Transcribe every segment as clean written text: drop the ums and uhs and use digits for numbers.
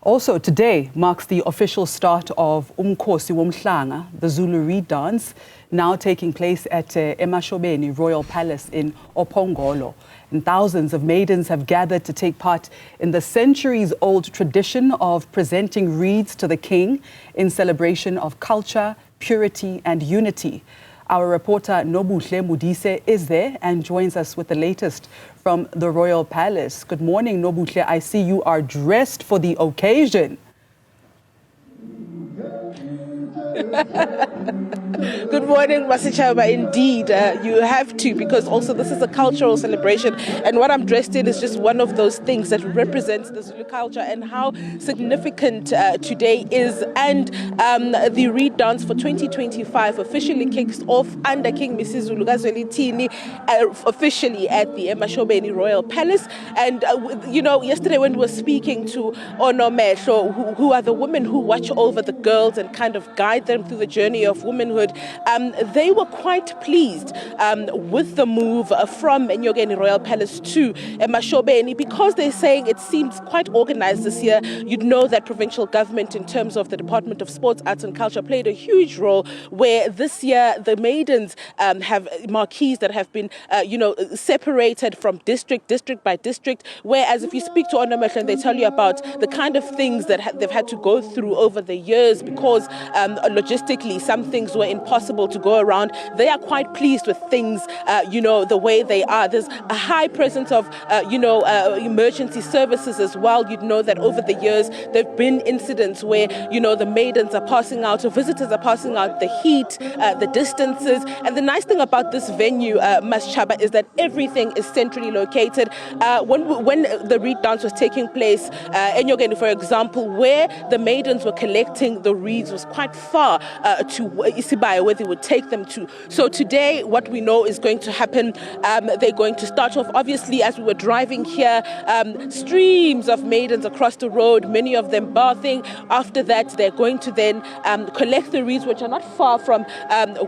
Also, today marks the official start of uMkhosi woMhlanga, the Zulu Reed Dance, now taking place at eMashobeni Royal Palace in Phongolo. And thousands of maidens have gathered to take part in the centuries-old tradition of presenting reeds to the king in celebration of culture, purity and unity. Our reporter Nobuhle Modise is there and joins us with the latest from the Royal Palace. Good morning, Nobuhle. I see you are dressed for the occasion. Good morning, Masichaba. Indeed, you have to, because also this is a cultural celebration, and what I'm dressed in is just one of those things that represents the Zulu culture and how significant today is. And the Reed Dance for 2025 officially kicks off under King Misizulu Tini, officially at the eMashobeni Royal Palace. And you know, yesterday when we were speaking to Nobuhle, who are the women who watch over the girls and kind of guide them through the journey of womanhood, they were quite pleased with the move from Enyogeni Royal Palace to eMashobeni, because they're saying it seems quite organized this year. You'd know that provincial government, in terms of the Department of Sports, Arts and Culture, played a huge role, where this year the maidens have marquees that have been separated from district by district, whereas if you speak to Nobuhle, they tell you about the kind of things that they've had to go through over the years, because logistically some things were impossible to go around. They are quite pleased with things, the way they are. There's a high presence of, emergency services as well. You'd know that over the years there have been incidents where, the maidens are passing out, or visitors are passing out, the heat, the distances. And the nice thing about this venue, Mas Chaba, is that everything is centrally located. When the Reed Dance was taking place, Enyogeni, for example, where the maidens were collecting the reeds was quite far to Isibaya, where they would take them to. So today, what we know is going to happen, they're going to start off, obviously, as we were driving here, streams of maidens across the road, many of them bathing. After that, they're going to then collect the reeds, which are not far from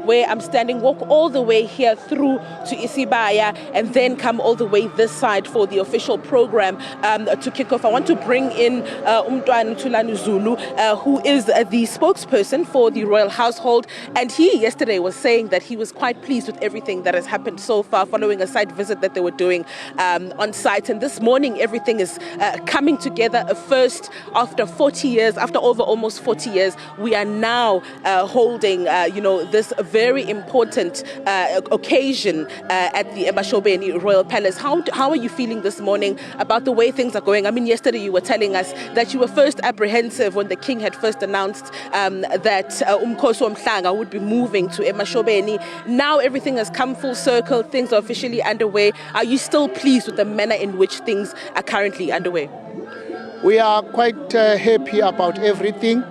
where I'm standing, walk all the way here through to Isibaya, and then come all the way this side for the official program to kick off. I want to bring in Tulani Zulu, who is the spokesperson for the royal household, and he yesterday was saying that he was quite pleased with everything that has happened so far, following a site visit that they were doing on site. And this morning everything is coming together. First, after 40 years, after over almost 40 years, we are now holding this very important occasion at the eMashobeni Royal Palace. How are you feeling this morning about the way things are going? I mean, yesterday you were telling us that you were first apprehensive when the king had first announced that uMkhosi woMhlanga would be moving to eMashobeni. Now everything has come full circle, things are officially underway. Are you still pleased with the manner in which things are currently underway? We are quite happy about everything.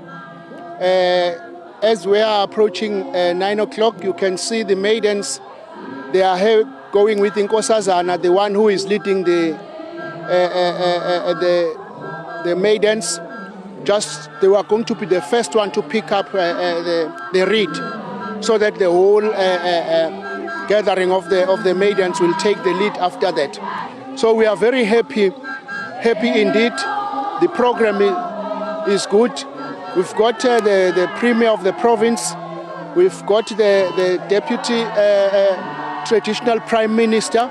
As we are approaching 9 o'clock, you can see the maidens. They are going with uMkhosi, the one who is leading the maidens. They were going to be the first one to pick up the reed, so that the whole gathering of the maidens will take the lead after that. So we are very happy indeed. The program is good. We've got the Premier of the province. We've got the Deputy Traditional Prime Minister,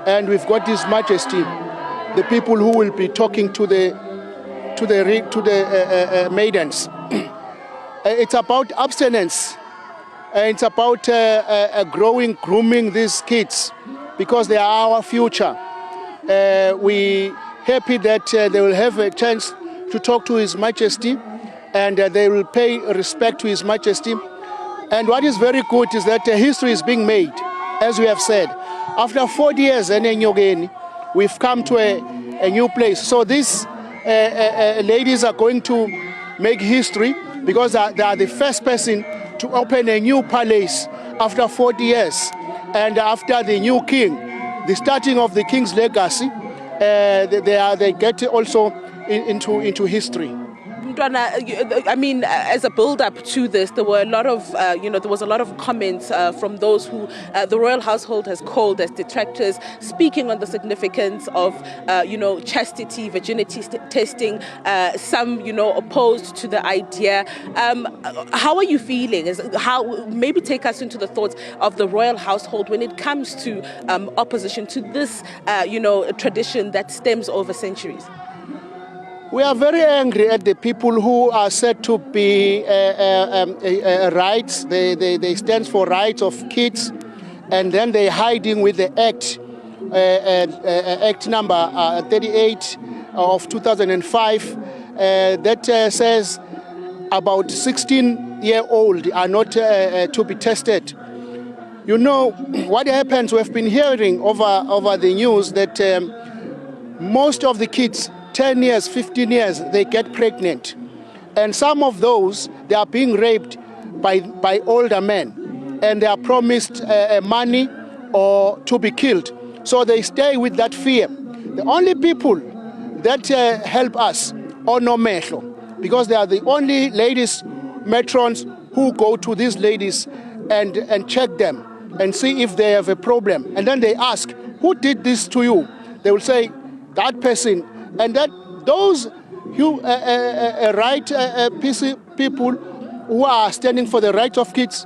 and we've got His Majesty, the people who will be talking to the maidens. It's about abstinence. It's about grooming these kids, because they are our future. We happy that they will have a chance to talk to His Majesty, and they will pay respect to His Majesty. And what is very good is that history is being made, as we have said. After 40 years in Enyogeni, we've come to a new place. So these ladies are going to make history, because they are the first person to open a new palace after 40 years. And after the new king, the starting of the king's legacy, they get also into history. I mean, as a build-up to this, there were a lot of, there was a lot of comments from those who the royal household has called as detractors, speaking on the significance of, chastity, virginity testing. Some, opposed to the idea. How are you feeling? Maybe take us into the thoughts of the royal household when it comes to opposition to this, tradition that stems over centuries. We are very angry at the people who are said to be rights. They stand for rights of kids, and then they're hiding with the Act number 38 of 2005 that says about 16-year-old are not to be tested. You know what happens? We've been hearing over the news that most of the kids, 10 years, 15 years, they get pregnant. And some of those, they are being raped by older men. And they are promised money or to be killed. So they stay with that fear. The only people that help us are Nobuhle, because they are the only ladies, matrons, who go to these ladies and check them and see if they have a problem. And then they ask, who did this to you? They will say, that person. And that those people who are standing for the rights of kids,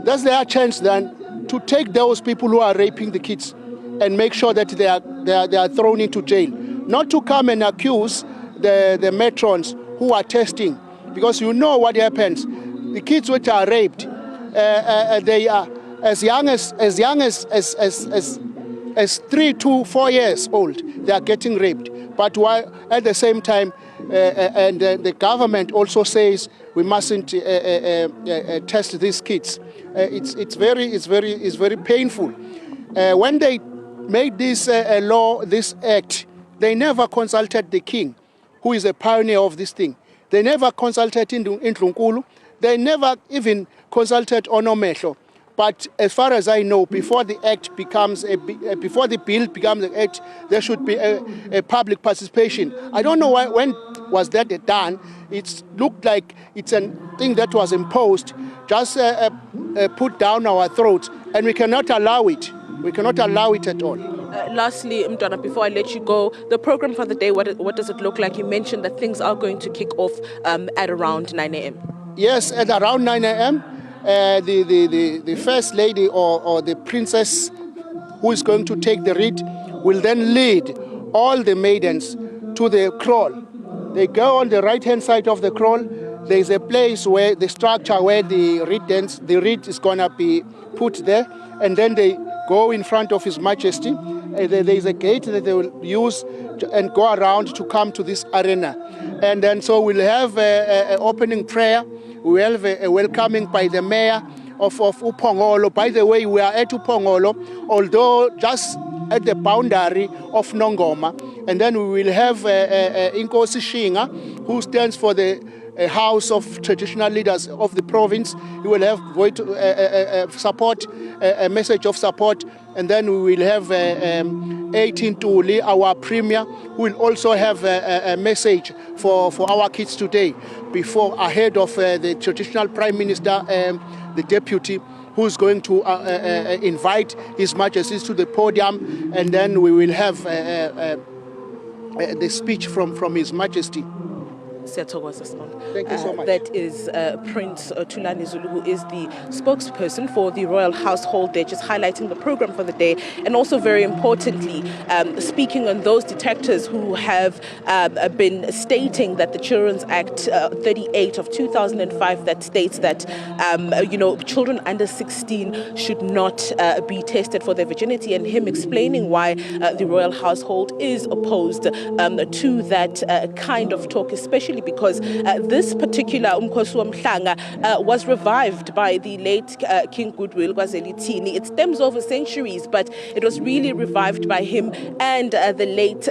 that's their chance then to take those people who are raping the kids and make sure that they are thrown into jail. Not to come and accuse the matrons who are testing, because you know what happens. The kids which are raped, they are as young as 3 to 4 years old. They are getting raped. But while at the same time, the government also says we mustn't test these kids. It's very painful. When they made this law, this act, they never consulted the king, who is a pioneer of this thing. They never consulted Ndlunkulu. They never even consulted Nobuhle. But as far as I know, before the act becomes before the bill becomes an act, there should be a public participation. I don't know when was that done. It looked like it's a thing that was imposed, just put down our throats, and we cannot allow it. We cannot allow it at all. Lastly, Mntwana, before I let you go, the program for the day, what does it look like? You mentioned that things are going to kick off at around 9 a.m. Yes, at around 9 a.m. The first lady or the princess who is going to take the reed will then lead all the maidens to the kraal. They go on the right-hand side of the kraal. There is a place where the structure where the reed is going to be put there, and then they go in front of His Majesty. There is a gate that they will use and go around to come to this arena. And then so we'll have an opening prayer. We have a welcoming by the mayor of uPhongolo. By the way, we are at uPhongolo, although just at the boundary of Nongoma. And then we will have uMkhosi Shinga, who stands for the House of Traditional Leaders of the province. We will have support, a message of support. And then we will have 18 Tuli, our premier, who will also have a message for our kids today, ahead of the traditional prime minister, the deputy, who is going to invite His Majesty to the podium, and then we will have the speech from His Majesty. Thank you so much. That is Prince Thulani Zulu, who is the spokesperson for the royal household. They're just highlighting the program for the day, and also very importantly, speaking on those detractors who have been stating that the Children's Act 38 of 2005 that states that children under 16 should not be tested for their virginity, and him explaining why the royal household is opposed to that kind of talk, especially because this particular uMkhosi woMhlanga was revived by the late King Goodwill Kwazelithini. It stems over centuries, but it was really revived by him and the late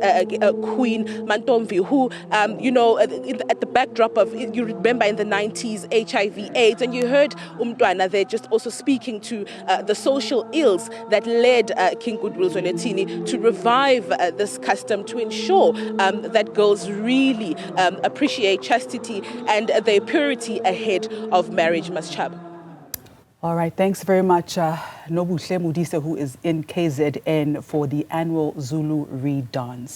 Queen Mantombi, who, at the backdrop of, you remember in the 90s, HIV/AIDS, and you heard Mntwana there just also speaking to the social ills that led King Goodwill Zwelithini to revive this custom, to ensure that girls really appreciate appreciate chastity and their purity ahead of marriage, Maschab. All right, thanks very much, Nobuhle Modise, who is in KZN for the annual Zulu Reed Dance.